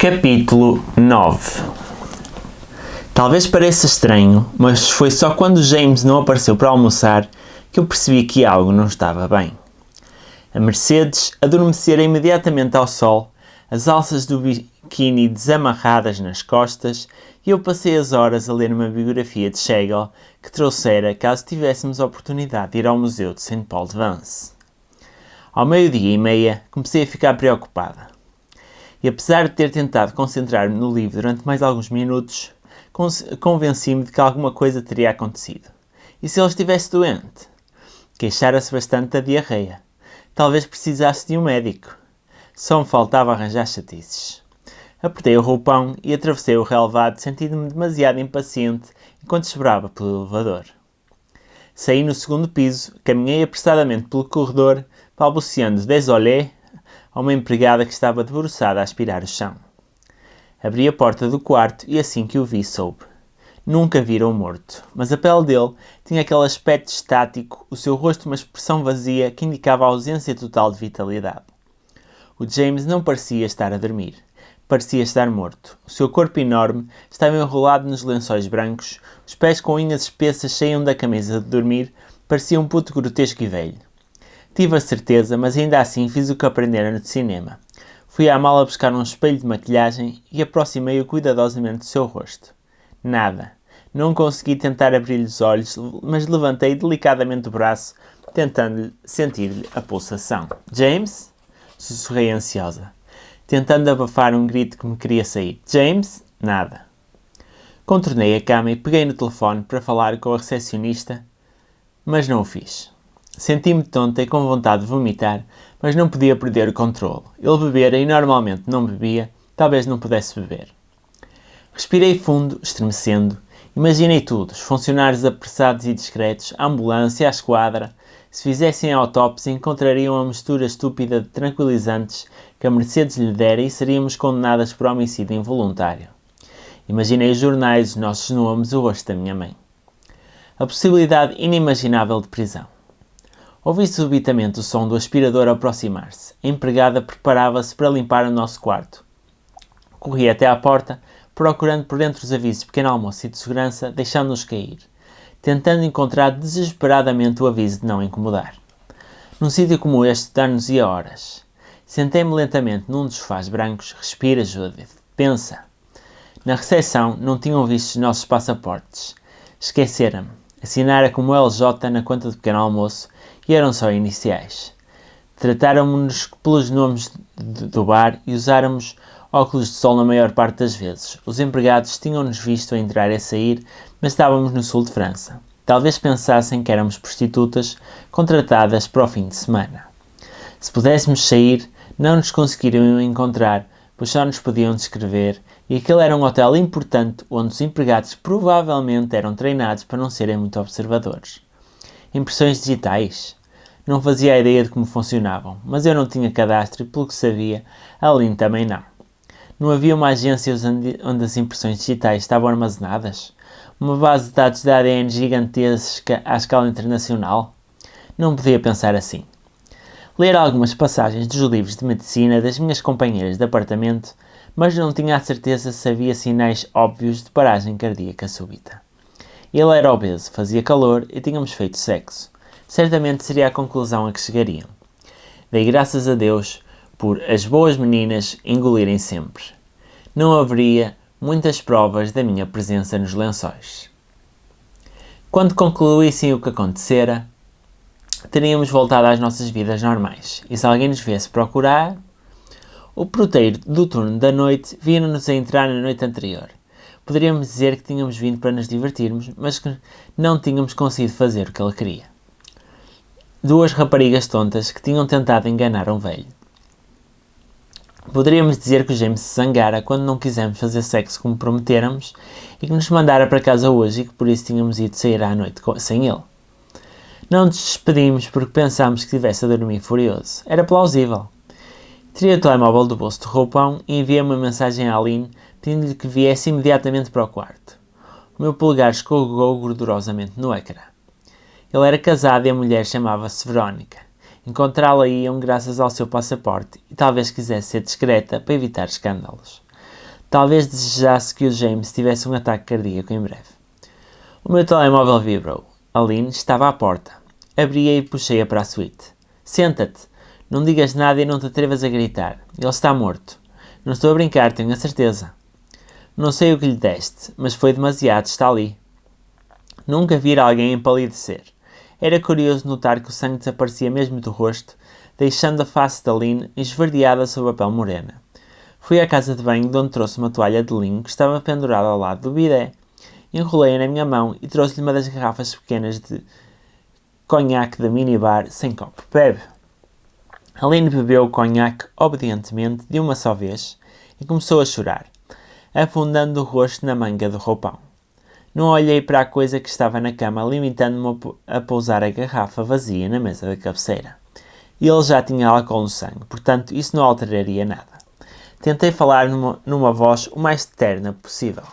Capítulo 9. Talvez pareça estranho, mas foi só quando James não apareceu para almoçar que eu percebi que algo não estava bem. A Mercedes adormecera imediatamente ao sol, as alças do biquíni desamarradas nas costas, e eu passei as horas a ler uma biografia de Schlegel que trouxera caso tivéssemos a oportunidade de ir ao Museu de St. Paul de Vence. Ao 12:30 comecei a ficar preocupada. E apesar de ter tentado concentrar-me no livro durante mais alguns minutos, convenci-me de que alguma coisa teria acontecido. E se ele estivesse doente? Queixara-se bastante da diarreia. Talvez precisasse de um médico. Só me faltava arranjar chatices. Apertei o roupão e atravessei o relevado, sentindo-me demasiado impaciente enquanto esperava pelo elevador. Saí no segundo piso, caminhei apressadamente pelo corredor, balbuciando désolé a uma empregada que estava debruçada a aspirar o chão. Abri a porta do quarto e assim que o vi soube. Nunca vira um morto, mas a pele dele tinha aquele aspecto estático, o seu rosto uma expressão vazia que indicava a ausência total de vitalidade. O James não parecia estar a dormir. Parecia estar morto. O seu corpo enorme estava enrolado nos lençóis brancos, os pés com unhas espessas saíam da camisa de dormir, parecia um puto grotesco e velho. Tive a certeza, mas ainda assim fiz o que aprendera no cinema. Fui à mala buscar um espelho de maquilhagem e aproximei-o cuidadosamente do seu rosto. Nada. Não consegui tentar abrir-lhe os olhos, mas levantei delicadamente o braço, tentando sentir-lhe a pulsação. James? Sussurrei ansiosa, tentando abafar um grito que me queria sair. James? Nada. Contornei a cama e peguei no telefone para falar com a recepcionista, mas não o fiz. Senti-me tonta e com vontade de vomitar, mas não podia perder o controle. Ele bebera e normalmente não bebia, talvez não pudesse beber. Respirei fundo, estremecendo. Imaginei tudo, os funcionários apressados e discretos, a ambulância, a esquadra. Se fizessem a autópsia, encontrariam a mistura estúpida de tranquilizantes que a Mercedes lhe dera e seríamos condenadas por homicídio involuntário. Imaginei os jornais, os nossos nomes, o rosto da minha mãe. A possibilidade inimaginável de prisão. Ouvi subitamente o som do aspirador aproximar-se. A empregada preparava-se para limpar o nosso quarto. Corri até à porta, procurando por dentro os avisos de pequeno almoço e de segurança, deixando-nos cair, tentando encontrar desesperadamente o aviso de não incomodar. Num sítio como este, dar-nos-ia horas. Sentei-me lentamente num dos sofás brancos. Respira, Judith. Pensa. Na recepção não tinham visto os nossos passaportes. Esquecera-me. Assinara como LJ na conta do pequeno almoço e eram só iniciais. Trataram-nos pelos nomes do bar e usáramos óculos de sol na maior parte das vezes. Os empregados tinham-nos visto a entrar e a sair, mas estávamos no sul de França. Talvez pensassem que éramos prostitutas contratadas para o fim de semana. Se pudéssemos sair, não nos conseguiriam encontrar, pois só nos podiam descrever, e aquele era um hotel importante onde os empregados provavelmente eram treinados para não serem muito observadores. Impressões digitais? Não fazia ideia de como funcionavam, mas eu não tinha cadastro e, pelo que sabia, a Aline também não. Não havia uma agência onde as impressões digitais estavam armazenadas? Uma base de dados de ADN gigantesca à escala internacional? Não podia pensar assim. Ler algumas passagens dos livros de medicina das minhas companheiras de apartamento, mas não tinha a certeza se havia sinais óbvios de paragem cardíaca súbita. Ele era obeso, fazia calor e tínhamos feito sexo. Certamente seria a conclusão a que chegariam. Dei graças a Deus por as boas meninas engolirem sempre. Não haveria muitas provas da minha presença nos lençóis. Quando concluíssem o que acontecera, teríamos voltado às nossas vidas normais. E se alguém nos viesse procurar, o porteiro do turno da noite vira-nos a entrar na noite anterior. Poderíamos dizer que tínhamos vindo para nos divertirmos, mas que não tínhamos conseguido fazer o que ele queria. Duas raparigas tontas que tinham tentado enganar um velho. Poderíamos dizer que o James se zangara quando não quisemos fazer sexo como prometéramos e que nos mandara para casa hoje e que por isso tínhamos ido sair à noite sem ele. Não nos despedimos porque pensámos que estivesse a dormir furioso. Era plausível. Tirei o telemóvel do bolso do roupão e enviei uma mensagem à Aline pedindo-lhe que viesse imediatamente para o quarto. O meu polegar escorregou gordurosamente no ecrã. Ele era casado e a mulher chamava-se Verónica. Encontrá-la iam graças ao seu passaporte e talvez quisesse ser discreta para evitar escândalos. Talvez desejasse que o James tivesse um ataque cardíaco em breve. O meu telemóvel vibrou. Aline estava à porta. Abri-a e puxei-a para a suíte. Senta-te. Não digas nada e não te atrevas a gritar. Ele está morto. Não estou a brincar, tenho a certeza. Não sei o que lhe deste, mas foi demasiado, está ali. Nunca vira alguém empalidecer. Era curioso notar que o sangue desaparecia mesmo do rosto, deixando a face de Aline esverdeada sob a pele morena. Fui à casa de banho, de onde trouxe uma toalha de linho que estava pendurada ao lado do bidé. Enrolei-a na minha mão e trouxe-lhe uma das garrafas pequenas de conhaque da minibar sem copo. Bebe. Aline bebeu o conhaque obedientemente de uma só vez e começou a chorar, afundando o rosto na manga do roupão. Não olhei para a coisa que estava na cama, limitando-me a pousar a garrafa vazia na mesa da cabeceira. Ele já tinha álcool no sangue, portanto isso não alteraria nada. Tentei falar numa voz o mais terna possível.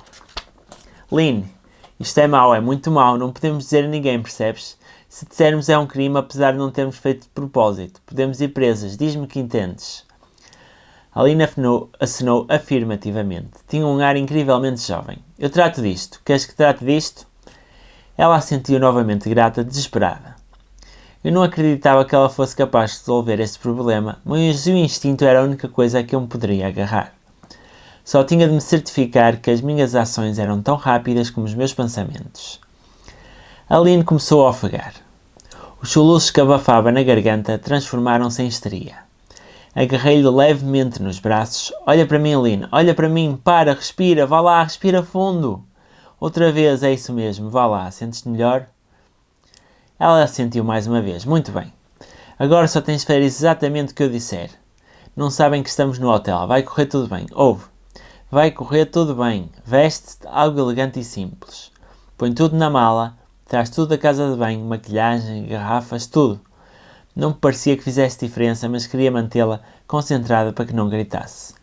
Lynn, isto é mau, é muito mau, não podemos dizer a ninguém, percebes? Se dissermos é um crime, apesar de não termos feito de propósito. Podemos ir presas, diz-me que entendes. Aline acenou afirmativamente. Tinha um ar incrivelmente jovem. Eu trato disto. Queres que trate disto? Ela assentiu novamente grata, desesperada. Eu não acreditava que ela fosse capaz de resolver este problema, mas o instinto era a única coisa a que eu me poderia agarrar. Só tinha de me certificar que as minhas ações eram tão rápidas como os meus pensamentos. Aline começou a ofegar. Os soluços que abafava na garganta transformaram-se em histeria. Agarrei-lhe levemente nos braços. Olha para mim, Aline, olha para mim, para, respira, vá lá, respira fundo. Outra vez, é isso mesmo, vá lá, sentes-te melhor? Ela assentiu mais uma vez. Muito bem. Agora só tens de fazer exatamente o que eu disser. Não sabem que estamos no hotel, vai correr tudo bem. Ouve. Vai correr tudo bem. Veste-te algo elegante e simples. Põe tudo na mala, traz tudo da casa de banho, maquilhagem, garrafas, tudo. Não me parecia que fizesse diferença, mas queria mantê-la concentrada para que não gritasse.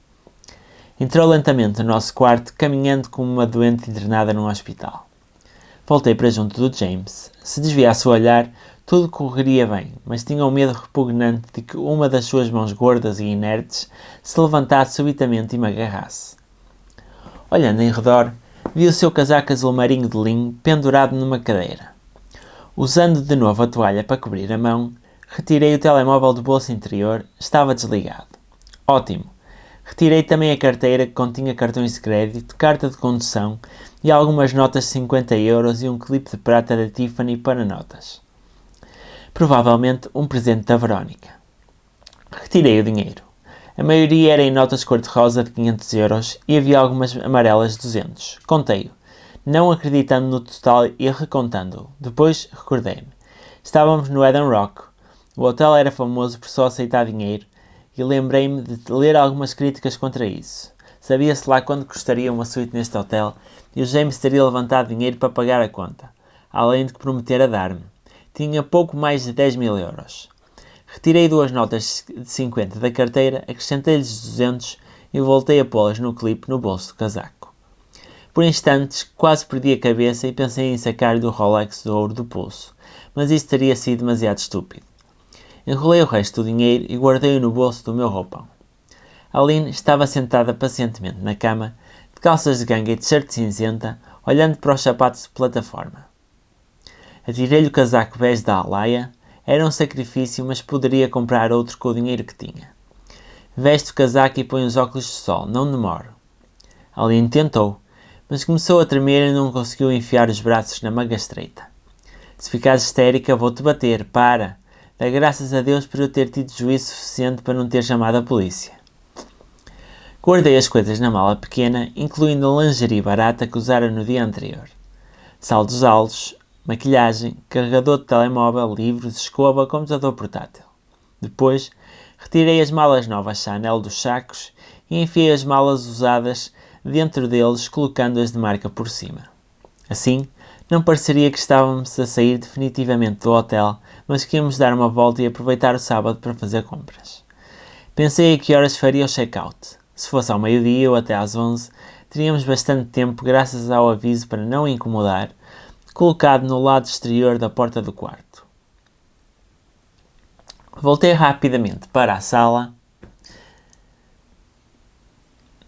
Entrou lentamente no nosso quarto, caminhando como uma doente internada num hospital. Voltei para junto do James. Se desviasse o olhar, tudo correria bem, mas tinha um medo repugnante de que uma das suas mãos gordas e inertes se levantasse subitamente e me agarrasse. Olhando em redor, vi o seu casaco azul marinho de linho pendurado numa cadeira. Usando de novo a toalha para cobrir a mão, retirei o telemóvel do bolso interior, estava desligado. Ótimo! Retirei também a carteira que continha cartões de crédito, carta de condução e algumas notas de 50 euros e um clipe de prata da Tiffany para notas. Provavelmente um presente da Verónica. Retirei o dinheiro. A maioria era em notas cor-de-rosa de 500 euros e havia algumas amarelas de 200. Contei-o, não acreditando no total e recontando-o. Depois recordei-me. Estávamos no Eden Rock. O hotel era famoso por só aceitar dinheiro e lembrei-me de ler algumas críticas contra isso. Sabia-se lá quando custaria uma suíte neste hotel e o James teria levantado dinheiro para pagar a conta, além de que prometera dar-me. Tinha pouco mais de 10.000 euros. Retirei 2 notas de 50 da carteira, acrescentei-lhes 200 e voltei a pô-las no clipe no bolso do casaco. Por instantes, quase perdi a cabeça e pensei em sacar-lhe o Rolex de ouro do pulso, mas isso teria sido demasiado estúpido. Enrolei o resto do dinheiro e guardei-o no bolso do meu roupão. Aline estava sentada pacientemente na cama, de calças de ganga e t-shirt cinzenta, olhando para os sapatos de plataforma. Atirei-lhe o casaco bege da Alaia. Era um sacrifício, mas poderia comprar outro com o dinheiro que tinha. Veste o casaco e põe os óculos de sol, não demoro. Aline tentou, mas começou a tremer e não conseguiu enfiar os braços na manga estreita. Se ficares histérica, vou-te bater, para! Dá graças a Deus por eu ter tido juízo suficiente para não ter chamado a polícia. Guardei as coisas na mala pequena, incluindo a lingerie barata que usara no dia anterior. Saldos altos, maquilhagem, carregador de telemóvel, livros, escova, computador portátil. Depois, retirei as malas novas Chanel dos sacos e enfiei as malas usadas dentro deles, colocando-as de marca por cima. Assim, não pareceria que estávamos a sair definitivamente do hotel, mas que íamos dar uma volta e aproveitar o sábado para fazer compras. Pensei a que horas faria o check-out. Se fosse ao meio-dia ou até às 11, teríamos bastante tempo graças ao aviso para não incomodar, colocado no lado exterior da porta do quarto. Voltei rapidamente para a sala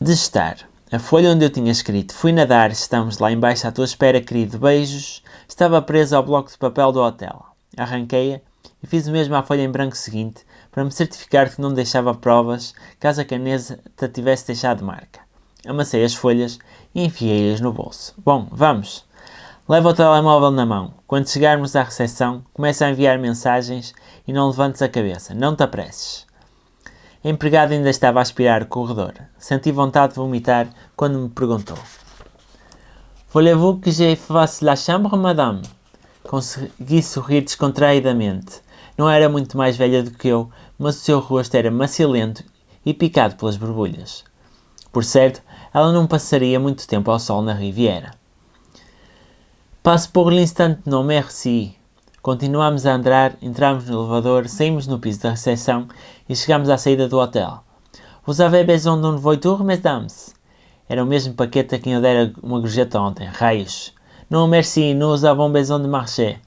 de estar. A folha onde eu tinha escrito "Fui nadar, estamos lá embaixo à tua espera, querido, beijos", estava presa ao bloco de papel do hotel. Arranquei-a e fiz o mesmo à folha em branco seguinte, para me certificar que não deixava provas caso a caneta tivesse deixado marca. Amassei as folhas e enfiei-as no bolso. Bom, vamos. Leva o telemóvel na mão. Quando chegarmos à recepção, começa a enviar mensagens e não levantes a cabeça. Não te apresses. A empregada ainda estava a aspirar o corredor. Senti vontade de vomitar quando me perguntou: "Voulez-vous que je fasse la chambre, madame?" Consegui sorrir descontraídamente. Não era muito mais velha do que eu, mas o seu rosto era macilento e picado pelas borbulhas. Por certo, ela não passaria muito tempo ao sol na Riviera. "Passe pour l'instant, non merci." Continuámos a andar, entramos no elevador, saímos no piso da recepção e chegámos à saída do hotel. "Vous avez besoin d'une voiture, mesdames?" Era o mesmo paquete a quem eu dera uma gorjeta ontem. Raios. "Non merci, nous avons besoin de marcher."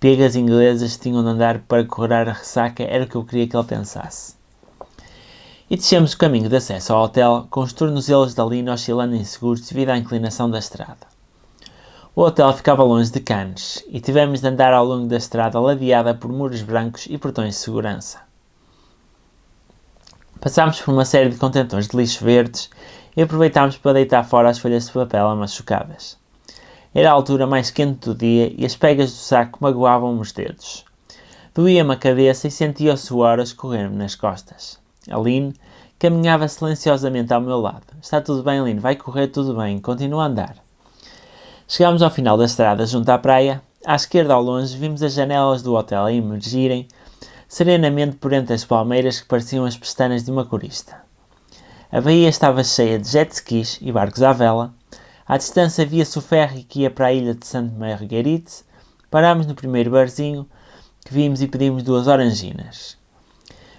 Pegas inglesas tinham de andar para curar a ressaca, era o que eu queria que ele pensasse. E descemos o caminho de acesso ao hotel, com os tornozelos da Lina oscilando inseguros devido à inclinação da estrada. O hotel ficava longe de Cannes, e tivemos de andar ao longo da estrada ladeada por muros brancos e portões de segurança. Passámos por uma série de contentores de lixo verdes e aproveitámos para deitar fora as folhas de papel amachucadas. Era a altura mais quente do dia e as pegas do saco magoavam-me os dedos. Doía-me a cabeça e sentia o suor a escorrer-me nas costas. Aline caminhava silenciosamente ao meu lado. "Está tudo bem, Aline, vai correr tudo bem, continua a andar." Chegámos ao final da estrada junto à praia. À esquerda, ao longe, vimos as janelas do hotel a emergirem serenamente por entre as palmeiras que pareciam as pestanas de uma corista. A baía estava cheia de jet skis e barcos à vela. À distância via-se o ferry que ia para a ilha de Sainte-Marguerite. Parámos no primeiro barzinho que vimos e pedimos 2 oranginas.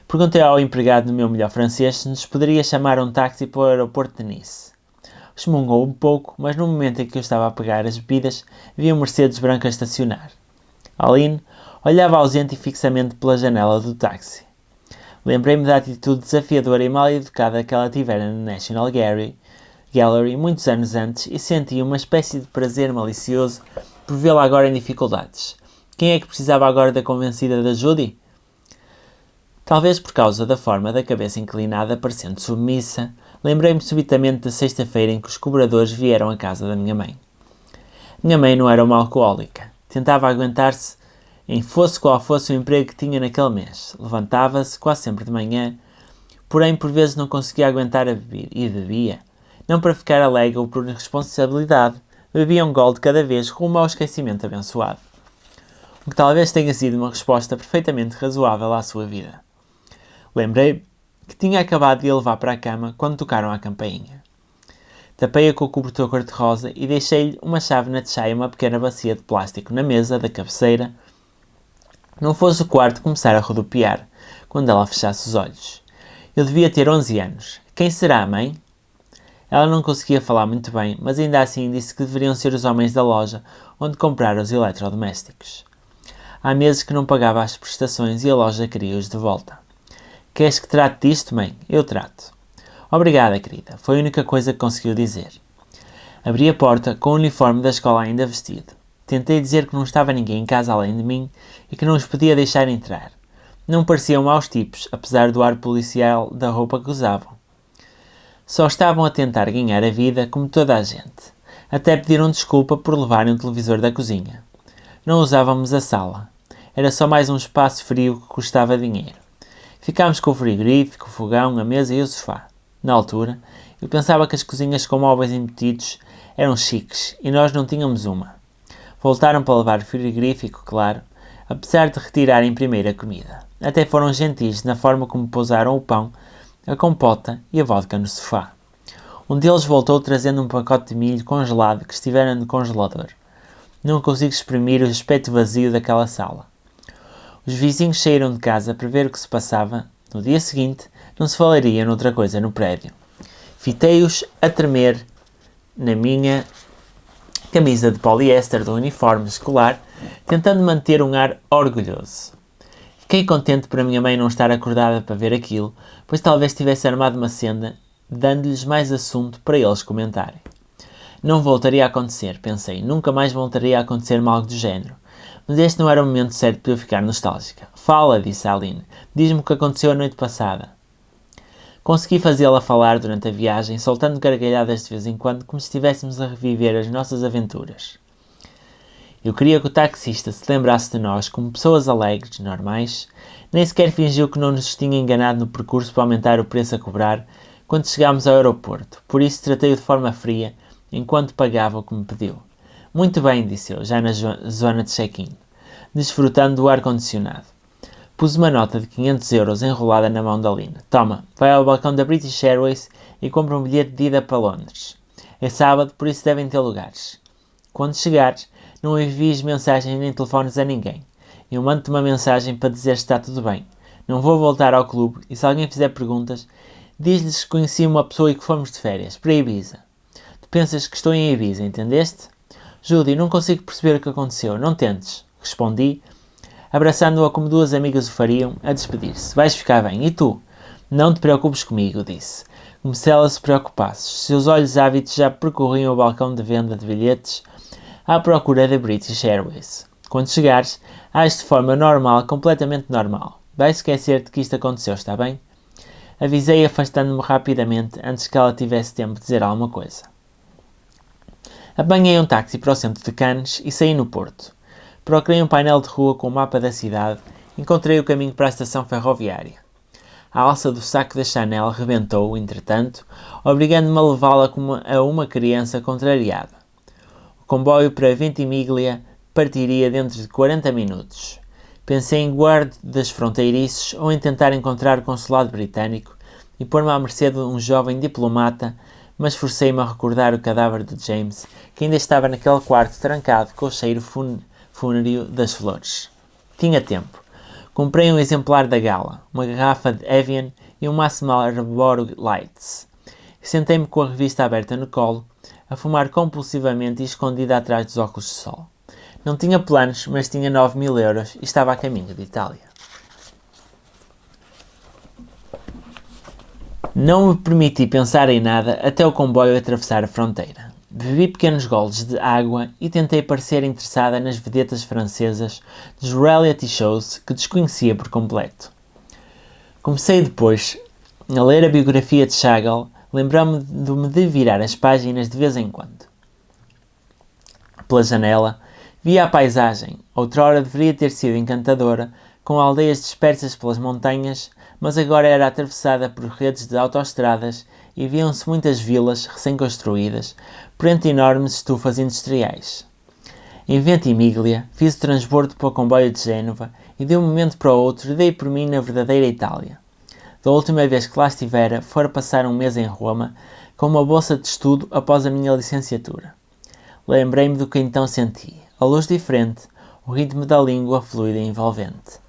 Perguntei ao empregado no meu melhor francês se nos poderia chamar um táxi para o aeroporto de Nice. Resmungou um pouco, mas no momento em que eu estava a pegar as bebidas, vi um Mercedes branco a estacionar. Aline olhava ausente e fixamente pela janela do táxi. Lembrei-me da atitude desafiadora e mal educada que ela tivera na National Gallery muitos anos antes e senti uma espécie de prazer malicioso por vê-la agora em dificuldades. Quem é que precisava agora da convencida da Judy? Talvez por causa da forma da cabeça inclinada, parecendo submissa, lembrei-me subitamente da sexta-feira em que os cobradores vieram à casa da minha mãe. Minha mãe não era uma alcoólica. Tentava aguentar-se em fosse qual fosse o emprego que tinha naquele mês. Levantava-se, quase sempre de manhã, porém por vezes não conseguia aguentar a beber e bebia. Não para ficar alegre ou por irresponsabilidade, bebia um gole de cada vez rumo ao esquecimento abençoado. O que talvez tenha sido uma resposta perfeitamente razoável à sua vida. Lembrei que tinha acabado de a levar para a cama quando tocaram a campainha. Tapei-a com o cobertor cor-de-rosa e deixei-lhe uma chávena de chá e uma pequena bacia de plástico na mesa da cabeceira. Não fosse o quarto começar a rodopiar quando ela fechasse os olhos. Eu devia ter 11 anos. Quem será, mãe? Ela não conseguia falar muito bem, mas ainda assim disse que deveriam ser os homens da loja onde comprar os eletrodomésticos. Há meses que não pagava as prestações e a loja queria-os de volta. Queres que trate disto, mãe? Eu trato. Obrigada, querida. Foi a única coisa que conseguiu dizer. Abri a porta com o uniforme da escola ainda vestido. Tentei dizer que não estava ninguém em casa além de mim e que não os podia deixar entrar. Não pareciam maus tipos, apesar do ar policial da roupa que usavam. Só estavam a tentar ganhar a vida como toda a gente. Até pediram desculpa por levarem o televisor da cozinha. Não usávamos a sala. Era só mais um espaço frio que custava dinheiro. Ficámos com o frigorífico, o fogão, a mesa e o sofá. Na altura, eu pensava que as cozinhas com móveis embutidos eram chiques e nós não tínhamos uma. Voltaram para levar o frigorífico, claro, apesar de retirarem primeiro a comida. Até foram gentis na forma como pousaram o pão, a compota e a vodka no sofá. Um deles voltou trazendo um pacote de milho congelado que estivera no congelador. Não consigo exprimir o aspecto vazio daquela sala. Os vizinhos saíram de casa para ver o que se passava. No dia seguinte, não se falaria noutra coisa no prédio. Fitei-os a tremer na minha camisa de poliéster do uniforme escolar, tentando manter um ar orgulhoso. Fiquei contente por a minha mãe não estar acordada para ver aquilo, pois talvez tivesse armado uma cena dando-lhes mais assunto para eles comentarem. Não voltaria a acontecer, pensei. Nunca mais voltaria a acontecer-me algo do género. Mas este não era o momento certo para eu ficar nostálgica. Fala, disse a Aline. Diz-me o que aconteceu a noite passada. Consegui fazê-la falar durante a viagem, soltando gargalhadas de vez em quando, como se estivéssemos a reviver as nossas aventuras. Eu queria que o taxista se lembrasse de nós como pessoas alegres, normais. Nem sequer fingiu que não nos tinha enganado no percurso para aumentar o preço a cobrar quando chegámos ao aeroporto. Por isso tratei-o de forma fria, enquanto pagava o que me pediu. Muito bem, disse eu, já na zona de check-in, desfrutando do ar-condicionado. Pus uma nota de 500 euros enrolada na mão da Lina. Toma, vai ao balcão da British Airways e compra um bilhete de ida para Londres. É sábado, por isso devem ter lugares. Quando chegares, não envies mensagens nem telefones a ninguém. Eu mando-te uma mensagem para dizer se está tudo bem. Não vou voltar ao clube e se alguém fizer perguntas, diz-lhes que conheci uma pessoa e que fomos de férias, para Ibiza. Tu pensas que estou em Ibiza, entendeste? Judy, não consigo perceber o que aconteceu. Não tentes, respondi, abraçando-a como duas amigas o fariam, a despedir-se. Vais ficar bem. E tu? Não te preocupes comigo, disse, como se ela se preocupasse. Seus olhos ávidos já percorriam o balcão de venda de bilhetes à procura da British Airways. Quando chegares, age de forma normal, completamente normal. Vai esquecer-te que isto aconteceu, está bem? Avisei afastando-me rapidamente antes que ela tivesse tempo de dizer alguma coisa. Apanhei um táxi para o centro de Cannes e saí no Porto. Procurei um painel de rua com o mapa da cidade e encontrei o caminho para a estação ferroviária. A alça do saco da Chanel rebentou, entretanto, obrigando-me a levá-la como a uma criança contrariada. O comboio para Ventimiglia partiria dentro de 40 minutos. Pensei em guardas fronteiriços ou em tentar encontrar o consulado britânico e pôr-me à mercê de um jovem diplomata, mas forcei-me a recordar o cadáver de James, que ainda estava naquele quarto trancado com o cheiro fúnero das flores. Tinha tempo. Comprei um exemplar da Gala, uma garrafa de Evian e um maço de Marlboro Lights. Sentei-me com a revista aberta no colo, a fumar compulsivamente e escondida atrás dos óculos de sol. Não tinha planos, mas tinha 9.000 euros e estava a caminho de Itália. Não me permiti pensar em nada até o comboio atravessar a fronteira. Bebi pequenos goles de água e tentei parecer interessada nas vedetas francesas dos reality shows que desconhecia por completo. Comecei depois a ler a biografia de Chagall, lembrando-me de virar as páginas de vez em quando. Pela janela, via a paisagem, outrora deveria ter sido encantadora, com aldeias dispersas pelas montanhas, mas agora era atravessada por redes de autoestradas e viam-se muitas vilas recém-construídas, por entre enormes estufas industriais. Em Ventimiglia, fiz o transbordo para o comboio de Génova e de um momento para o outro dei por mim na verdadeira Itália. Da última vez que lá estivera, fora passar um mês em Roma, com uma bolsa de estudo após a minha licenciatura. Lembrei-me do que então senti. A luz diferente, o ritmo da língua fluida e envolvente.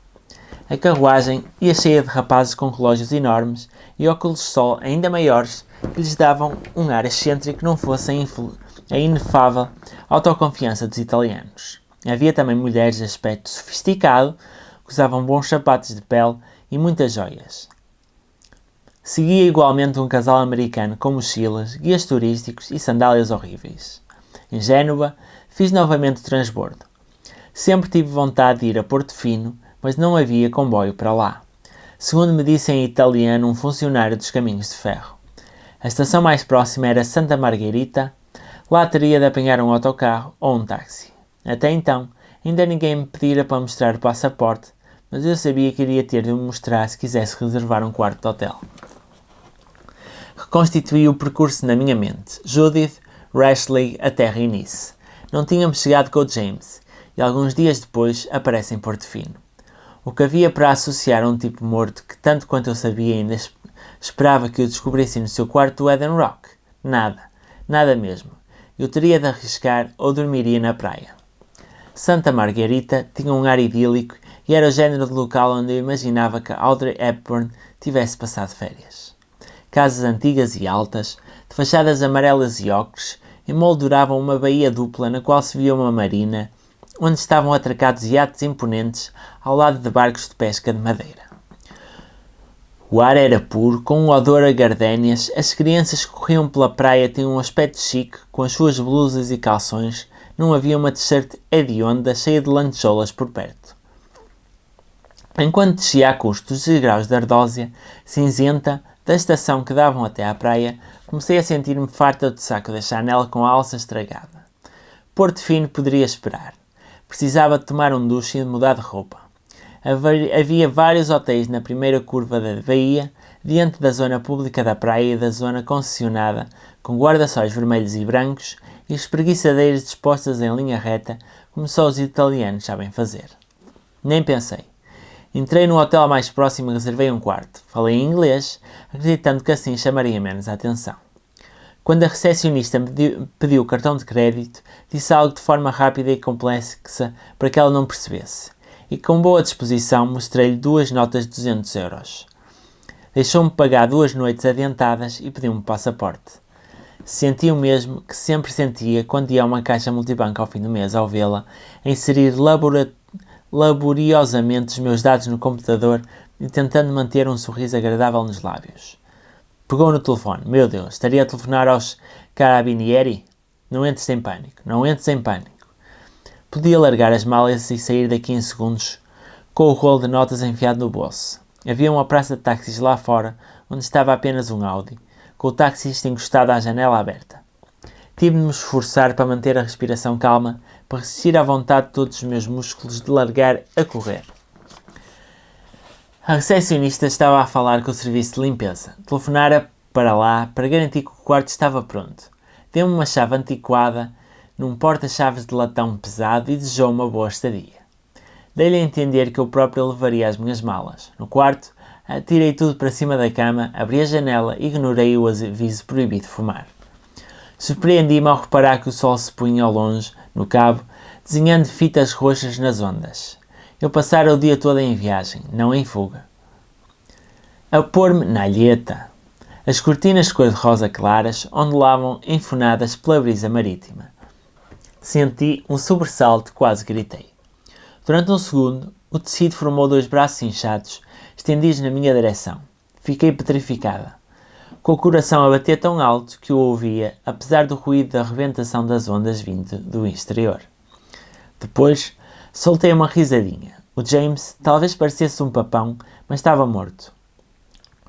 A carruagem ia cheia de rapazes com relógios enormes e óculos de sol ainda maiores que lhes davam um ar excêntrico que não fosse a inefável autoconfiança dos italianos. Havia também mulheres de aspecto sofisticado que usavam bons sapatos de pele e muitas joias. Seguia igualmente um casal americano com mochilas, guias turísticos e sandálias horríveis. Em Génova, fiz novamente o transbordo. Sempre tive vontade de ir a Portofino, mas não havia comboio para lá. Segundo me disse em italiano um funcionário dos caminhos de ferro. A estação mais próxima era Santa Margherita. Lá teria de apanhar um autocarro ou um táxi. Até então, ainda ninguém me pedira para mostrar o passaporte, mas eu sabia que iria ter de me mostrar se quisesse reservar um quarto de hotel. Reconstituí o percurso na minha mente. Judith, Rashleigh, a terra e Nice. Não tínhamos chegado com o James, e alguns dias depois aparece em Portofino. O que havia para associar a um tipo morto que, tanto quanto eu sabia, ainda esperava que eu descobrisse no seu quarto do Eden Rock? Nada. Nada mesmo. Eu teria de arriscar ou dormiria na praia. Santa Margherita tinha um ar idílico e era o género de local onde eu imaginava que Audrey Hepburn tivesse passado férias. Casas antigas e altas, de fachadas amarelas e ocres, emolduravam uma baía dupla na qual se via uma marina, onde estavam atracados iates imponentes ao lado de barcos de pesca de madeira. O ar era puro, com um odor a gardénias. As crianças que corriam pela praia tinham um aspecto chique, com as suas blusas e calções. Não havia uma t-shirt hedionda cheia de lantejoulas por perto. Enquanto descia a custo dos degraus de ardósia cinzenta da estação que davam até à praia, comecei a sentir-me farta de saco da Chanel com a alça estragada. Porto Fino poderia esperar. Precisava de tomar um duche e de mudar de roupa. Havia vários hotéis na primeira curva da baía, diante da zona pública da praia e da zona concessionada, com guarda-sóis vermelhos e brancos e espreguiçadeiras dispostas em linha reta, como só os italianos sabem fazer. Nem pensei. Entrei no hotel mais próximo e reservei um quarto. Falei em inglês, acreditando que assim chamaria menos a atenção. Quando a recepcionista me pediu o cartão de crédito, disse algo de forma rápida e complexa para que ela não percebesse. E com boa disposição mostrei-lhe 2 notas de 200 euros. Deixou-me pagar 2 noites adiantadas e pediu-me passaporte. Senti o mesmo que sempre sentia quando ia a uma caixa multibanco ao fim do mês ao vê-la, a inserir laboriosamente os meus dados no computador e tentando manter um sorriso agradável nos lábios. Pegou no telefone. Meu Deus, estaria a telefonar aos carabinieri? Não entres em pânico, não entres em pânico. Podia largar as malas e sair daqui em segundos, com o rolo de notas enfiado no bolso. Havia uma praça de táxis lá fora, onde estava apenas um Audi, com o taxista encostado à janela aberta. Tive de me esforçar para manter a respiração calma, para resistir à vontade de todos os meus músculos de largar a correr. A recepcionista estava a falar com o serviço de limpeza. Telefonara para lá para garantir que o quarto estava pronto. Deu-me uma chave antiquada num porta-chaves de latão pesado e desejou uma boa estadia. Dei-lhe a entender que eu próprio levaria as minhas malas. No quarto, atirei tudo para cima da cama, abri a janela e ignorei o aviso proibido de fumar. Surpreendi-me ao reparar que o sol se punha ao longe, no cabo, desenhando fitas roxas nas ondas. Eu passara o dia todo em viagem, não em fuga. A pôr-me na alheta. As cortinas cor-de-rosa claras ondulavam enfunadas pela brisa marítima. Senti um sobressalto e quase gritei. Durante um segundo, o tecido formou 2 braços inchados, estendidos na minha direção. Fiquei petrificada, com o coração a bater tão alto que o ouvia, apesar do ruído da rebentação das ondas vindo do exterior. Depois, soltei uma risadinha. O James talvez parecesse um papão, mas estava morto.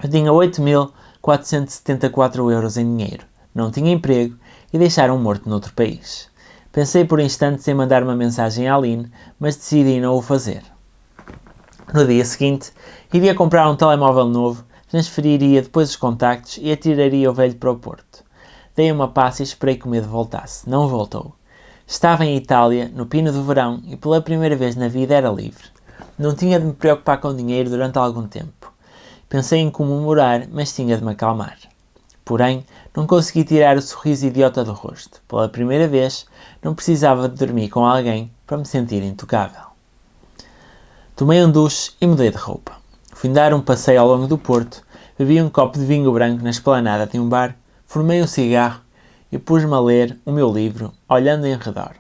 Eu tinha 8.474 euros em dinheiro, não tinha emprego e deixaram morto noutro país. Pensei por instantes em mandar uma mensagem à Aline, mas decidi não o fazer. No dia seguinte, iria comprar um telemóvel novo, transferiria depois os contactos e atiraria o velho para o Porto. Dei uma passa e esperei que o medo voltasse. Não voltou. Estava em Itália, no pino do verão, e pela primeira vez na vida era livre. Não tinha de me preocupar com dinheiro durante algum tempo. Pensei em comemorar, mas tinha de me acalmar. Porém, não consegui tirar o sorriso idiota do rosto. Pela primeira vez, não precisava de dormir com alguém para me sentir intocável. Tomei um duche e mudei de roupa. Fui dar um passeio ao longo do Porto, bebi um copo de vinho branco na esplanada de um bar, fumei um cigarro e pus-me a ler o meu livro, olhando em redor.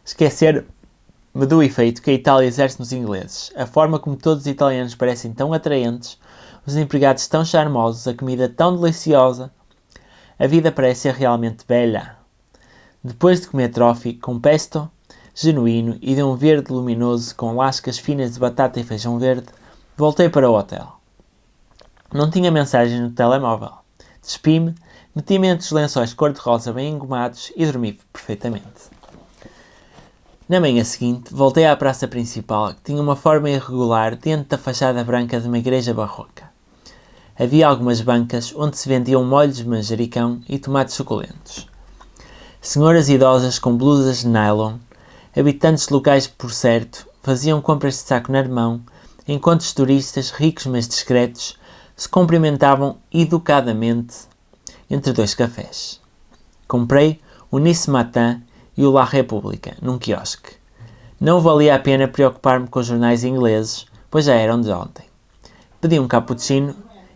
Esquecer-me do efeito que a Itália exerce nos ingleses, a forma como todos os italianos parecem tão atraentes, os empregados tão charmosos, a comida tão deliciosa. A vida parece ser realmente bela. Depois de comer trófi com pesto genuíno e de um verde luminoso com lascas finas de batata e feijão verde, voltei para o hotel. Não tinha mensagens no telemóvel. Despi-me, meti-me entre os lençóis cor-de-rosa bem engomados e dormi perfeitamente. Na manhã seguinte, voltei à praça principal, que tinha uma forma irregular dentro da fachada branca de uma igreja barroca. Havia algumas bancas onde se vendiam molhos de manjericão e tomates suculentos. Senhoras idosas com blusas de nylon, habitantes locais por certo, faziam compras de saco na mão, enquanto os turistas, ricos mas discretos, se cumprimentavam educadamente entre 2 cafés. Comprei o Nice Matin e o La Repubblica, num quiosque. Não valia a pena preocupar-me com os jornais ingleses, pois já eram de ontem. Pedi um cappuccino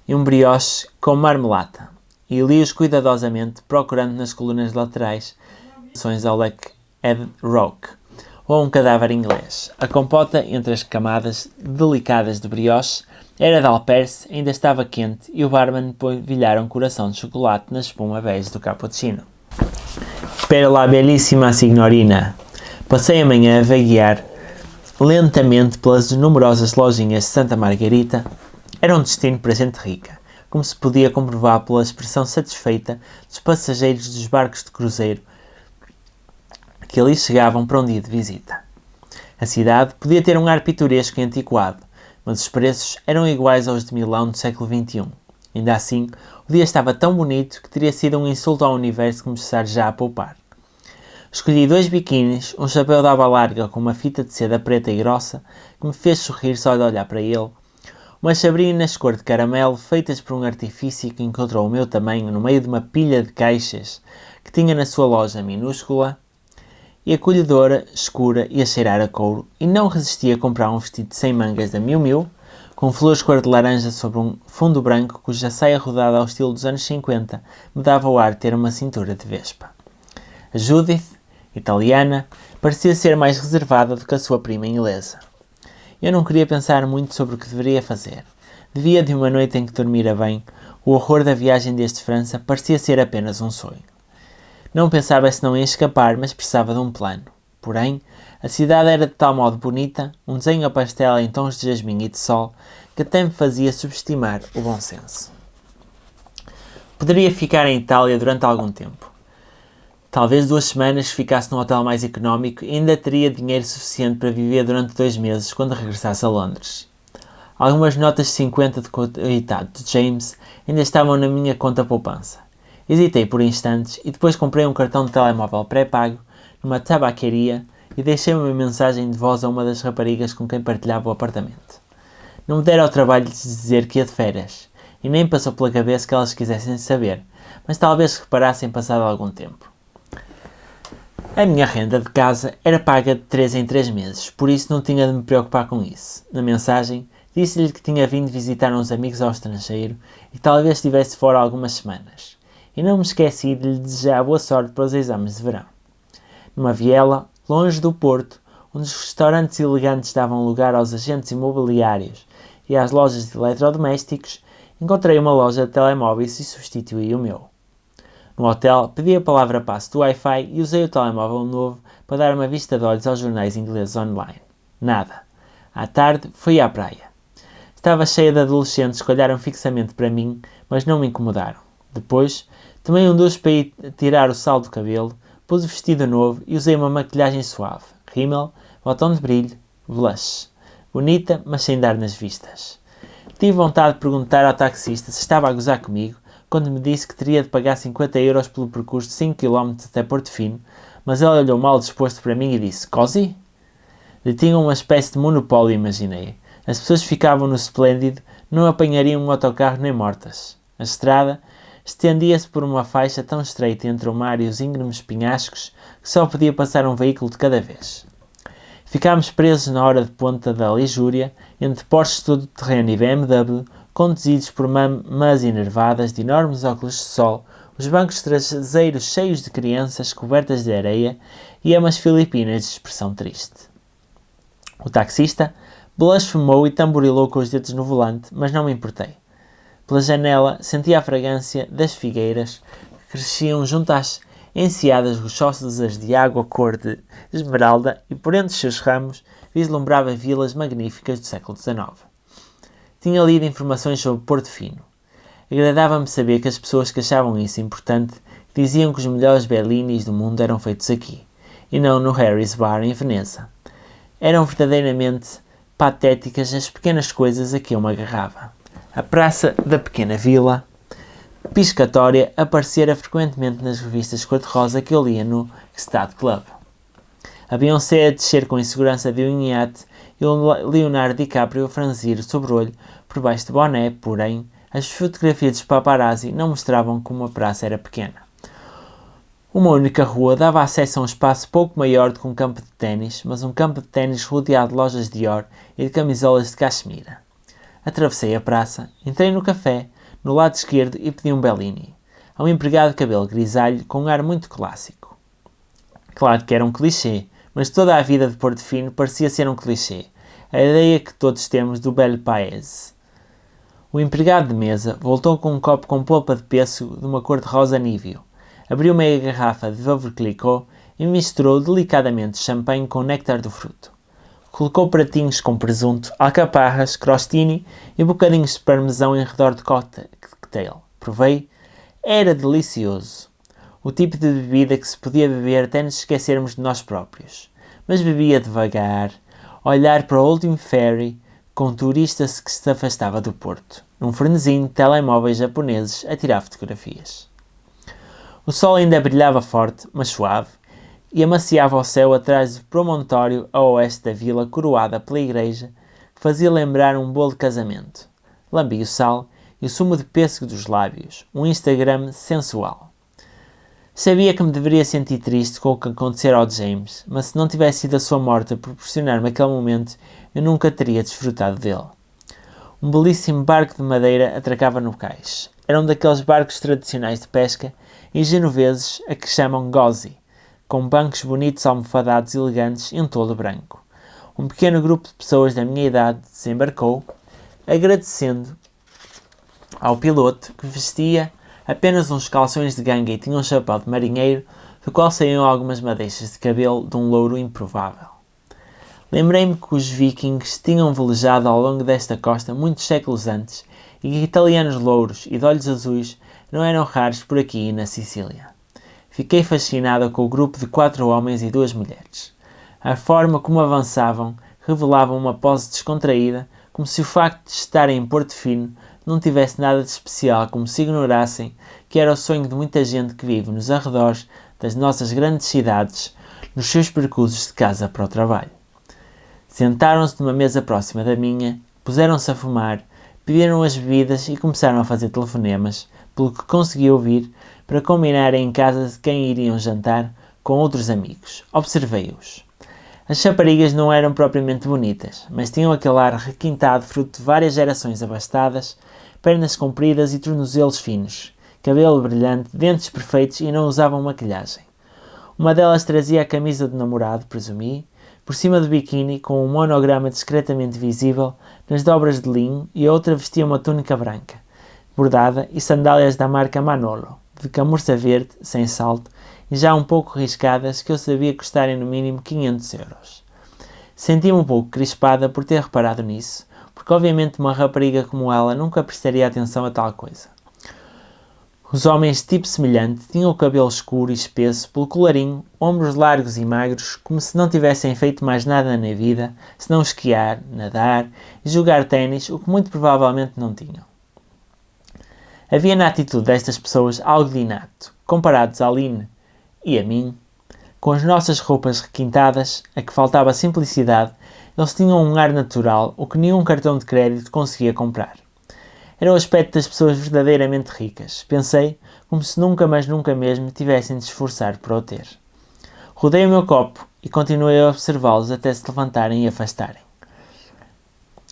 e um brioche com marmelada, e li-os cuidadosamente, procurando nas colunas laterais menções ao Black Head Rock, ou um cadáver inglês. A compota entre as camadas delicadas de brioche Era de Alperce, ainda estava quente e o barman polvilhara um coração de chocolate na espuma bege do cappuccino. Espera lá, belíssima signorina. Passei a manhã a vaguear lentamente pelas numerosas lojinhas de Santa Margarita. Era um destino para gente rica, como se podia comprovar pela expressão satisfeita dos passageiros dos barcos de cruzeiro que ali chegavam para um dia de visita. A cidade podia ter um ar pitoresco e antiquado, mas os preços eram iguais aos de Milão do século XXI. Ainda assim, o dia estava tão bonito que teria sido um insulto ao universo começar já a poupar. Escolhi 2 biquínis, um chapéu de aba larga com uma fita de seda preta e grossa, que me fez sorrir só de olhar para ele, umas sabrinas cor de caramelo feitas por um artifício que encontrou o meu tamanho no meio de uma pilha de caixas que tinha na sua loja minúscula e acolhedora, escura e a cheirar a couro, e não resisti a comprar um vestido sem mangas da Miu Miu, com flores cor de laranja sobre um fundo branco cuja saia rodada ao estilo dos anos 50 me dava o ar de ter uma cintura de vespa. A Judith, italiana, parecia ser mais reservada do que a sua prima inglesa. Eu não queria pensar muito sobre o que deveria fazer. Devia de uma noite em que dormira bem, o horror da viagem desde França parecia ser apenas um sonho. Não pensava senão em escapar, mas precisava de um plano. Porém, a cidade era de tal modo bonita, um desenho a pastel em tons de jasmim e de sol, que até me fazia subestimar o bom senso. Poderia ficar em Itália durante algum tempo. Talvez 2 semanas ficasse num hotel mais económico e ainda teria dinheiro suficiente para viver durante 2 meses quando regressasse a Londres. Algumas notas de 50 de coitado de James ainda estavam na minha conta poupança. Hesitei por instantes e depois comprei um cartão de telemóvel pré-pago numa tabacaria e deixei uma mensagem de voz a uma das raparigas com quem partilhava o apartamento. Não me dera ao trabalho de dizer que ia de férias, e nem passou pela cabeça que elas quisessem saber, mas talvez reparassem passado algum tempo. A minha renda de casa era paga de 3 em 3 meses, por isso não tinha de me preocupar com isso. Na mensagem, disse-lhe que tinha vindo visitar uns amigos ao estrangeiro e talvez estivesse fora algumas semanas. E não me esqueci de lhe desejar boa sorte para os exames de verão. Numa viela, longe do porto, onde os restaurantes elegantes davam lugar aos agentes imobiliários e às lojas de eletrodomésticos, encontrei uma loja de telemóveis e substituí o meu. No hotel, pedi a palavra passe do Wi-Fi e usei o telemóvel novo para dar uma vista de olhos aos jornais ingleses online. Nada. À tarde, fui à praia. Estava cheia de adolescentes que olharam fixamente para mim, mas não me incomodaram. Depois, tomei um duche para ir tirar o sal do cabelo, pus o vestido novo e usei uma maquilhagem suave, rímel, batom de brilho, blush. Bonita, mas sem dar nas vistas. Tive vontade de perguntar ao taxista se estava a gozar comigo, quando me disse que teria de pagar 50 € pelo percurso de 5 km até Portofino, mas ele olhou mal disposto para mim e disse: "Cosi?" Detinham uma espécie de monopólio, imaginei. As pessoas ficavam no Splendid, não apanhariam um autocarro nem mortas. A estrada estendia-se por uma faixa tão estreita entre o mar e os íngremes penhascos que só podia passar um veículo de cada vez. Ficámos presos na hora de ponta da Ligúria, entre Porsche todo-terreno e BMW, conduzidos por mamãs enervadas de enormes óculos de sol, os bancos traseiros cheios de crianças cobertas de areia e amas filipinas de expressão triste. O taxista blasfemou e tamborilou com os dedos no volante, mas não me importei. Pela janela senti a fragrância das figueiras que cresciam junto às enseadas rochosas de água cor de esmeralda e por entre os seus ramos vislumbrava vilas magníficas do século XIX. Tinha lido informações sobre Portofino. Agradava-me saber que as pessoas que achavam isso importante diziam que os melhores Bellinis do mundo eram feitos aqui, e não no Harry's Bar em Veneza. Eram verdadeiramente patéticas as pequenas coisas a que eu me agarrava. A praça da pequena vila piscatória aparecera frequentemente nas revistas cor-de-rosa que eu lia no Stade Club. A Beyoncé a descer com insegurança de um iate e o Leonardo DiCaprio a franzir o sobrolho por baixo de boné, porém, as fotografias dos paparazzi não mostravam como a praça era pequena. Uma única rua dava acesso a um espaço pouco maior do que um campo de ténis, mas um campo de ténis rodeado de lojas de Dior e de camisolas de cachemira. Atravessei a praça, entrei no café, no lado esquerdo e pedi um Bellini, a um empregado de cabelo grisalho com um ar muito clássico. Claro que era um clichê, mas toda a vida de Portofino parecia ser um clichê, a ideia que todos temos do bel paese. O empregado de mesa voltou com um copo com polpa de pêssego de uma cor de rosa níveo, abriu meia garrafa de Veuve Clicquot e misturou delicadamente champanhe com néctar do fruto. Colocou pratinhos com presunto, alcaparras, crostini e bocadinhos de parmesão em redor de cocktail. Provei. Era delicioso. O tipo de bebida que se podia beber até nos esquecermos de nós próprios. Mas bebia devagar, a olhar para o último ferry, com um turista que se afastava do porto, num frenesim de telemóveis japoneses a tirar fotografias. O sol ainda brilhava forte, mas suave, e amaciava o céu atrás do promontório a oeste da vila coroada pela igreja, que fazia lembrar um bolo de casamento. Lambi o sal e o sumo de pêssego dos lábios, um Instagram sensual. Sabia que me deveria sentir triste com o que acontecera ao James, mas se não tivesse sido a sua morte a proporcionar-me aquele momento, eu nunca teria desfrutado dele. Um belíssimo barco de madeira atracava no cais. Era um daqueles barcos tradicionais de pesca e genoveses a que chamam gozzi, com bancos bonitos almofadados elegantes e um toldo branco. Um pequeno grupo de pessoas da minha idade desembarcou, agradecendo ao piloto, que vestia apenas uns calções de ganga e tinha um chapéu de marinheiro, do qual saíam algumas madeixas de cabelo de um louro improvável. Lembrei-me que os vikings tinham velejado ao longo desta costa muitos séculos antes e que italianos louros e de olhos azuis não eram raros por aqui e na Sicília. Fiquei fascinada com o grupo de 4 homens e 2 mulheres. A forma como avançavam revelava uma pose descontraída, como se o facto de estarem em Porto Fino não tivesse nada de especial, como se ignorassem que era o sonho de muita gente que vive nos arredores das nossas grandes cidades, nos seus percursos de casa para o trabalho. Sentaram-se numa mesa próxima da minha, puseram-se a fumar, pediram as bebidas e começaram a fazer telefonemas, pelo que consegui ouvir, para combinarem em casa de quem iriam jantar com outros amigos. Observei-os. As raparigas não eram propriamente bonitas, mas tinham aquele ar requintado fruto de várias gerações abastadas, pernas compridas e tornozelos finos, cabelo brilhante, dentes perfeitos e não usavam maquilhagem. Uma delas trazia a camisa do namorado, presumi, por cima do biquíni com um monograma discretamente visível nas dobras de linho, e a outra vestia uma túnica branca, bordada, e sandálias da marca Manolo, de camurça verde, sem salto, e já um pouco riscadas, que eu sabia custarem no mínimo 500 euros. Senti-me um pouco crispada por ter reparado nisso, porque obviamente uma rapariga como ela nunca prestaria atenção a tal coisa. Os homens de tipo semelhante tinham o cabelo escuro e espesso pelo colarinho, ombros largos e magros, como se não tivessem feito mais nada na vida, senão esquiar, nadar e jogar ténis, o que muito provavelmente não tinham. Havia na atitude destas pessoas algo de inato, comparados a Aline e a mim. Com as nossas roupas requintadas, a que faltava simplicidade, eles tinham um ar natural, o que nenhum cartão de crédito conseguia comprar. Era o aspecto das pessoas verdadeiramente ricas, pensei, como se nunca, mas nunca mesmo, tivessem de esforçar para o ter. Rodei o meu copo e continuei a observá-los até se levantarem e afastarem.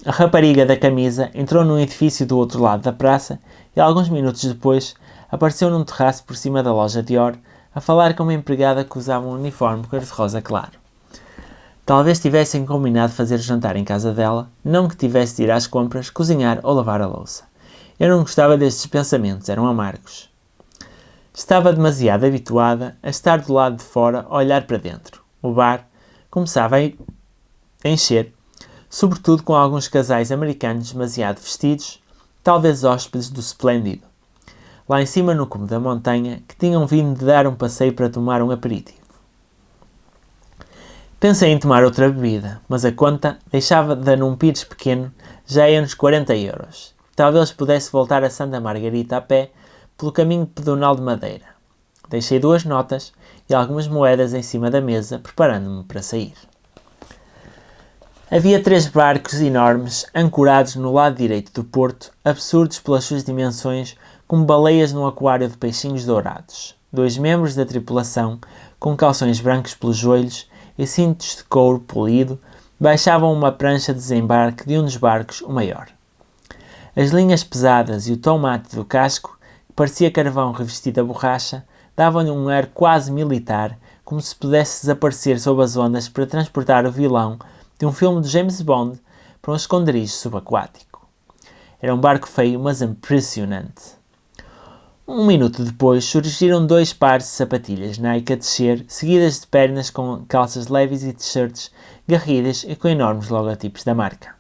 A rapariga da camisa entrou num edifício do outro lado da praça e, alguns minutos depois, apareceu num terraço por cima da loja Dior, a falar com uma empregada que usava um uniforme cor-de-rosa claro. Talvez tivessem combinado fazer jantar em casa dela, não que tivesse de ir às compras, cozinhar ou lavar a louça. Eu não gostava destes pensamentos, eram amargos. Estava demasiado habituada a estar do lado de fora a olhar para dentro. O bar começava a encher, sobretudo com alguns casais americanos demasiado vestidos, talvez hóspedes do Splendid, lá em cima no cume da montanha, que tinham vindo de dar um passeio para tomar um aperitivo. Pensei em tomar outra bebida, mas a conta deixava de num pires pequeno, já ia nos 40 euros. Talvez pudesse voltar a Santa Margarita a pé, pelo caminho pedonal de Madeira. Deixei 2 notas e algumas moedas em cima da mesa, preparando-me para sair. Havia 3 barcos enormes ancorados no lado direito do porto, absurdos pelas suas dimensões, como baleias num aquário de peixinhos dourados. 2 membros da tripulação, com calções brancos pelos joelhos e cintos de couro polido, baixavam uma prancha de desembarque de um dos barcos, o maior. As linhas pesadas e o tom mate do casco, que parecia carvão revestido a borracha, davam-lhe um ar quase militar, como se pudesse desaparecer sob as ondas para transportar o vilão de um filme de James Bond para um esconderijo subaquático. Era um barco feio, mas impressionante. Um minuto depois, surgiram 2 pares de sapatilhas Nike a descer, seguidas de pernas com calças leves e t-shirts garridas e com enormes logotipos da marca.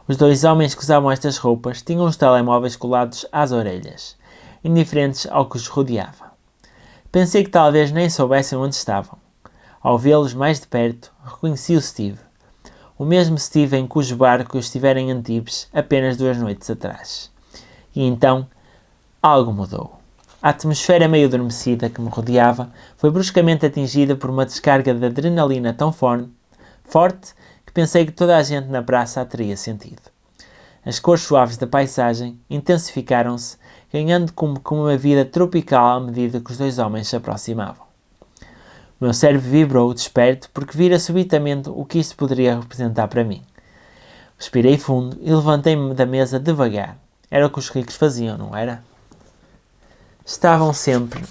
Os 2 homens que usavam estas roupas tinham os telemóveis colados às orelhas, indiferentes ao que os rodeava. Pensei que talvez nem soubessem onde estavam. Ao vê-los mais de perto, reconheci o Steve. O mesmo Steve em cujo barco eu estivera em Antibes apenas 2 noites atrás. E então, algo mudou. A atmosfera meio adormecida que me rodeava foi bruscamente atingida por uma descarga de adrenalina tão forte que pensei que toda a gente na praça a teria sentido. As cores suaves da paisagem intensificaram-se, ganhando como uma vida tropical à medida que os 2 homens se aproximavam. O meu cérebro vibrou desperto porque vira subitamente o que isto poderia representar para mim. Respirei fundo e levantei-me da mesa devagar. Era o que os ricos faziam, não era? Estavam sempre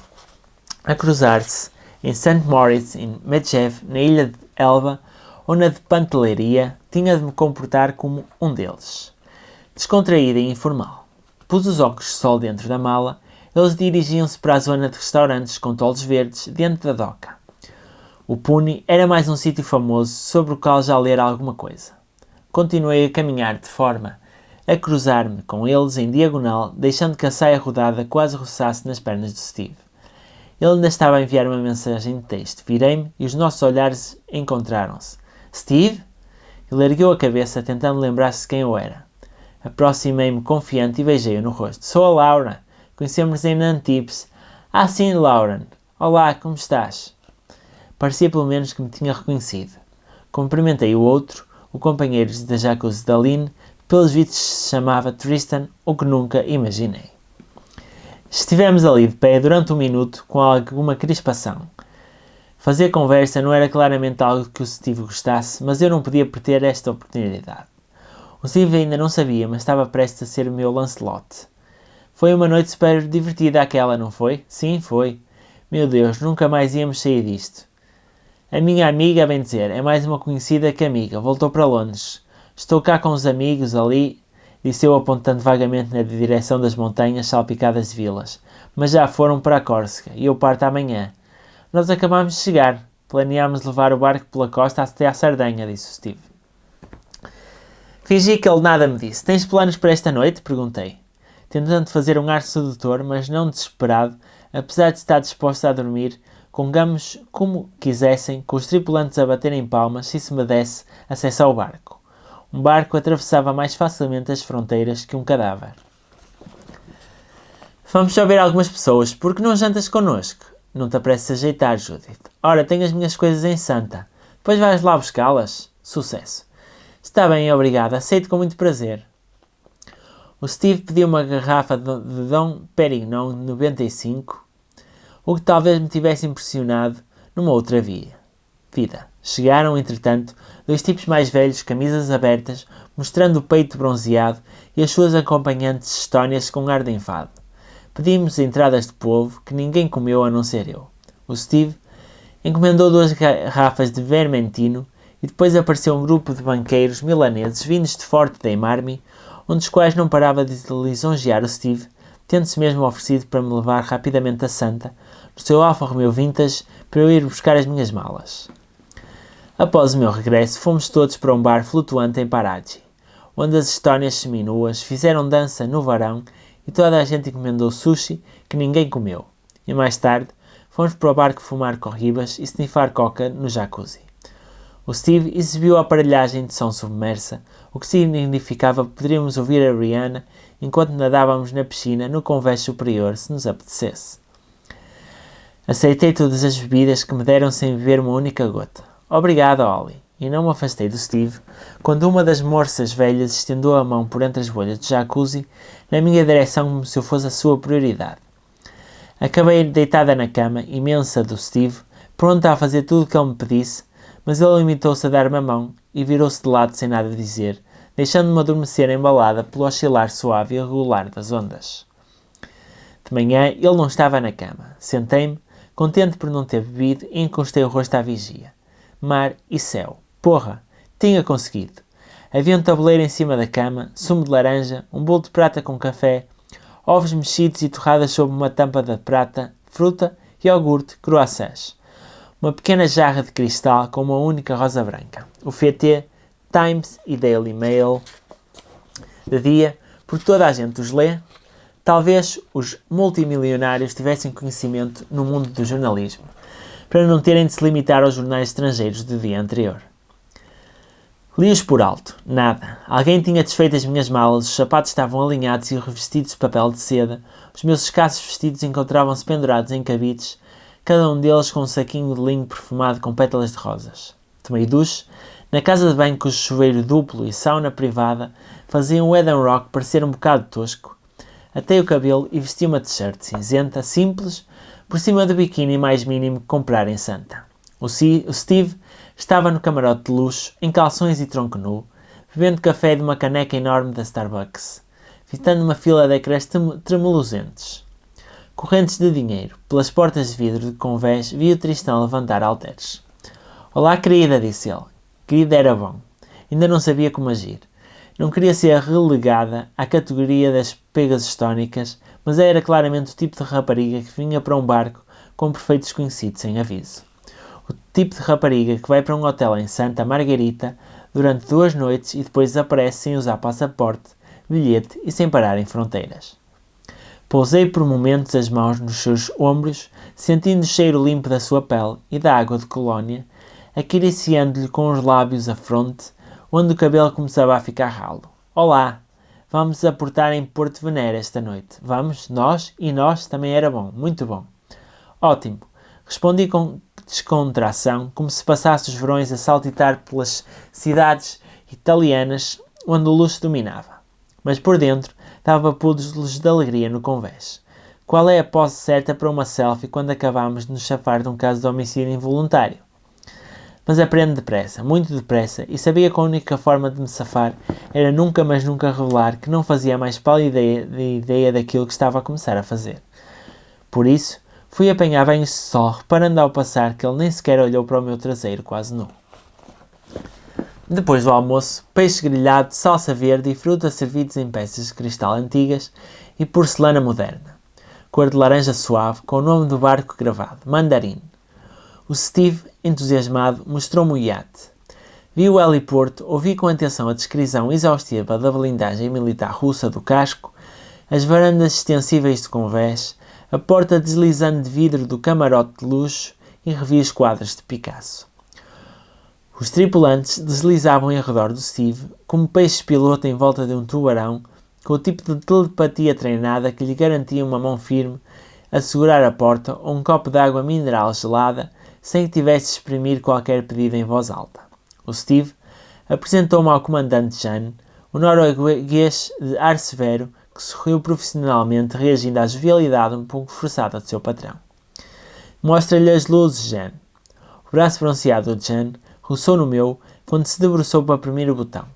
a cruzar-se em St. Moritz, em Medvedev, na ilha de Elba ou na de Pantelleria. Tinha de me comportar como um deles. Descontraída e informal. Pus os óculos de sol dentro da mala. Eles dirigiam-se para a zona de restaurantes com tolos verdes dentro da doca. O Puni era mais um sítio famoso sobre o qual já lera alguma coisa. Continuei a caminhar de forma a cruzar-me com eles em diagonal, deixando que a saia rodada quase roçasse nas pernas do Steve. Ele ainda estava a enviar uma mensagem de texto. Virei-me e os nossos olhares encontraram-se. Steve? Ele ergueu a cabeça, tentando lembrar-se de quem eu era. Aproximei-me confiante e beijei-o no rosto. Sou a Laura. Conhecemos em Antibes. Ah, sim, Lauren. Olá, como estás? Parecia pelo menos que me tinha reconhecido. Cumprimentei o outro, o companheiro da jacuzzi da Lynn, pelos vistos se chamava Tristan, o que nunca imaginei. Estivemos ali de pé durante 1 minuto, com alguma crispação. Fazer conversa não era claramente algo que o Steve gostasse, mas eu não podia perder esta oportunidade. O Steve ainda não sabia, mas estava prestes a ser o meu Lancelot. Foi uma noite super divertida aquela, não foi? Sim, foi. Meu Deus, nunca mais íamos sair disto. A minha amiga, bem dizer, é mais uma conhecida que amiga. Voltou para Londres. Estou cá com os amigos ali, disse eu apontando vagamente na direção das montanhas salpicadas de vilas. Mas já foram para a Córsega e eu parto amanhã. Nós acabamos de chegar. Planeámos levar o barco pela costa até à Sardenha, disse o Steve. Fingi que ele nada me disse. Tens planos para esta noite? Perguntei, tentando fazer um ar sedutor, mas não desesperado, apesar de estar disposto a dormir, congamos como quisessem, com os tripulantes a baterem palmas se me desse acesso ao barco. Um barco atravessava mais facilmente as fronteiras que um cadáver. Vamos só ver algumas pessoas. Por que não jantas connosco? Não te apresses a ajeitar, Judith. Ora, tenho as minhas coisas em Santa. Depois vais lá buscá-las? Sucesso. Está bem, obrigado. Aceito com muito prazer. O Steve pediu uma garrafa de Dom Perignon 95, o que talvez me tivesse impressionado numa outra vida. Chegaram, entretanto, 2 tipos mais velhos, camisas abertas, mostrando o peito bronzeado e as suas acompanhantes estónias com ar de enfado. Pedimos entradas de polvo, que ninguém comeu a não ser eu. O Steve encomendou 2 garrafas de vermentino e depois apareceu um grupo de banqueiros milaneses vindos de Forte dei Marmi, um dos quais não parava de lisonjear o Steve, tendo-se mesmo oferecido para me levar rapidamente a Santa, no seu Alfa Romeo Vintage, para eu ir buscar as minhas malas. Após o meu regresso, fomos todos para um bar flutuante em Paraji, onde as estónias seminuas fizeram dança no varão e toda a gente encomendou sushi que ninguém comeu. E mais tarde, fomos para o barco fumar corribas e snifar coca no jacuzzi. O Steve exibiu a aparelhagem de som submersa, o que significava que poderíamos ouvir a Rihanna enquanto nadávamos na piscina no convés superior se nos apetecesse. Aceitei todas as bebidas que me deram sem beber uma única gota. Obrigado, Ollie. E não me afastei do Steve quando uma das moças velhas estendeu a mão por entre as bolhas do jacuzzi na minha direção como se eu fosse a sua prioridade. Acabei deitada na cama imensa do Steve, pronta a fazer tudo o que ele me pedisse, mas ele limitou-se a dar-me a mão e virou-se de lado sem nada dizer, deixando-me adormecer embalada pelo oscilar suave e regular das ondas. De manhã ele não estava na cama. Sentei-me, contente por não ter bebido, e encostei o rosto à vigia. Mar e céu. Porra! Tinha conseguido. Havia um tabuleiro em cima da cama, sumo de laranja, um bolo de prata com café, ovos mexidos e torradas sob uma tampa de prata, fruta, iogurte, croissants. Uma pequena jarra de cristal com uma única rosa branca. O FT, Times e Daily Mail de dia, porque toda a gente os lê. Talvez os multimilionários tivessem conhecimento no mundo do jornalismo, para não terem de se limitar aos jornais estrangeiros do dia anterior. Li-os por alto. Nada. Alguém tinha desfeito as minhas malas, os sapatos estavam alinhados e revestidos de papel de seda, os meus escassos vestidos encontravam-se pendurados em cabides, cada um deles com um saquinho de linho perfumado com pétalas de rosas. Tomei duche, na casa de banho cujo chuveiro duplo e sauna privada faziam o Eden Rock parecer um bocado tosco. Atei o cabelo e vesti uma t-shirt cinzenta, simples, por cima do biquíni mais mínimo que comprar em Santa. O Steve estava no camarote de luxo, em calções e tronco nu, bebendo café de uma caneca enorme da Starbucks, fitando uma fila de ecrãs tremulosentes. Correntes de dinheiro, pelas portas de vidro de convés, vi o Tristão levantar halteres. Olá, querida, disse ele. Querida era bom. Ainda não sabia como agir. Não queria ser relegada à categoria das pegas estónicas, mas era claramente o tipo de rapariga que vinha para um barco com um perfeito desconhecido sem aviso. O tipo de rapariga que vai para um hotel em Santa Margarita durante 2 noites e depois desaparece sem usar passaporte, bilhete e sem parar em fronteiras. Pousei por momentos as mãos nos seus ombros, sentindo o cheiro limpo da sua pele e da água de colónia, acariciando-lhe com os lábios a fronte, onde o cabelo começava a ficar ralo. Olá! Vamos aportar em Porto Venera esta noite. Vamos? Nós? E nós? Também era bom. Muito bom. Ótimo. Respondi com descontração, como se passasse os verões a saltitar pelas cidades italianas onde o luxo dominava. Mas por dentro dava pulos de alegria no convés. Qual é a pose certa para uma selfie quando acabamos de nos chafar de um caso de homicídio involuntário? Mas aprendo depressa, muito depressa, e sabia que a única forma de me safar era nunca revelar que não fazia mais pálida ideia daquilo que estava a começar a fazer. Por isso, fui apanhar banhos de sol, reparando ao passar que ele nem sequer olhou para o meu traseiro quase nu. Depois do almoço, peixe grelhado, salsa verde e fruta servidos em peças de cristal antigas e porcelana moderna. Cor de laranja suave, com o nome do barco gravado, Mandarim. O Steve, entusiasmado, mostrou-me o iate. Vi o heliporto, ouvi com atenção a descrição exaustiva da blindagem militar russa do casco, as varandas extensíveis de convés, a porta deslizante de vidro do camarote de luxo e revi os quadros de Picasso. Os tripulantes deslizavam em redor do Steve, como peixes-piloto em volta de um tubarão, com o tipo de telepatia treinada que lhe garantia uma mão firme a segurar a porta ou um copo de água mineral gelada, sem que tivesse de exprimir qualquer pedido em voz alta. O Steve apresentou-me ao comandante Jan, o norueguês de ar severo, que sorriu profissionalmente, reagindo à jovialidade um pouco forçada do seu patrão. Mostra-lhe as luzes, Jan. O braço bronzeado de Jan roçou no meu quando se debruçou para premir o botão.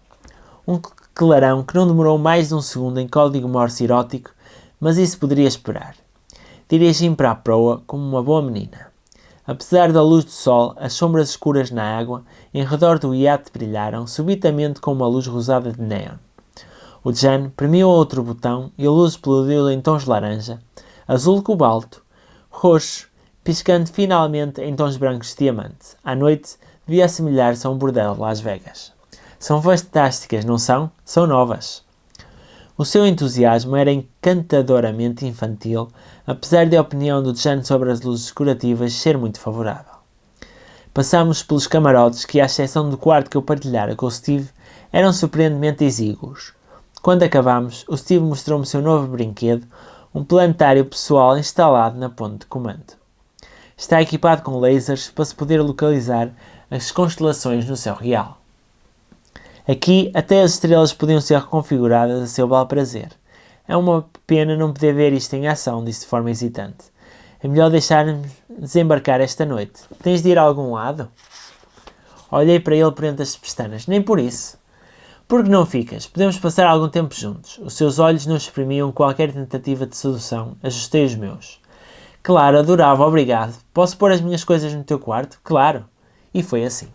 Um clarão que não demorou mais de um segundo em código Morse erótico, mas isso poderia esperar. Dirigi-me para a proa como uma boa menina. Apesar da luz do sol, as sombras escuras na água em redor do iate brilharam subitamente com uma luz rosada de neon. O Jan premiu outro botão e a luz explodiu em tons de laranja, azul cobalto, roxo, piscando finalmente em tons brancos de diamante. À noite, devia assemelhar-se a um bordel de Las Vegas. São fantásticas, não são? São novas. O seu entusiasmo era encantadoramente infantil, apesar de a opinião do Jan sobre as luzes decorativas ser muito favorável. Passámos pelos camarotes que, à exceção do quarto que eu partilhara com o Steve, eram surpreendentemente exíguos. Quando acabámos, o Steve mostrou-me o seu novo brinquedo, um planetário pessoal instalado na ponte de comando. Está equipado com lasers para se poder localizar as constelações no céu real. Aqui, até as estrelas podiam ser reconfiguradas a seu bel prazer. É uma pena não poder ver isto em ação, disse de forma hesitante. É melhor deixar-nos desembarcar esta noite. Tens de ir a algum lado? Olhei para ele por entre as pestanas. Nem por isso. Por que não ficas? Podemos passar algum tempo juntos. Os seus olhos não exprimiam qualquer tentativa de sedução. Ajustei os meus. Claro, adorava, obrigado. Posso pôr as minhas coisas no teu quarto? Claro. E foi assim.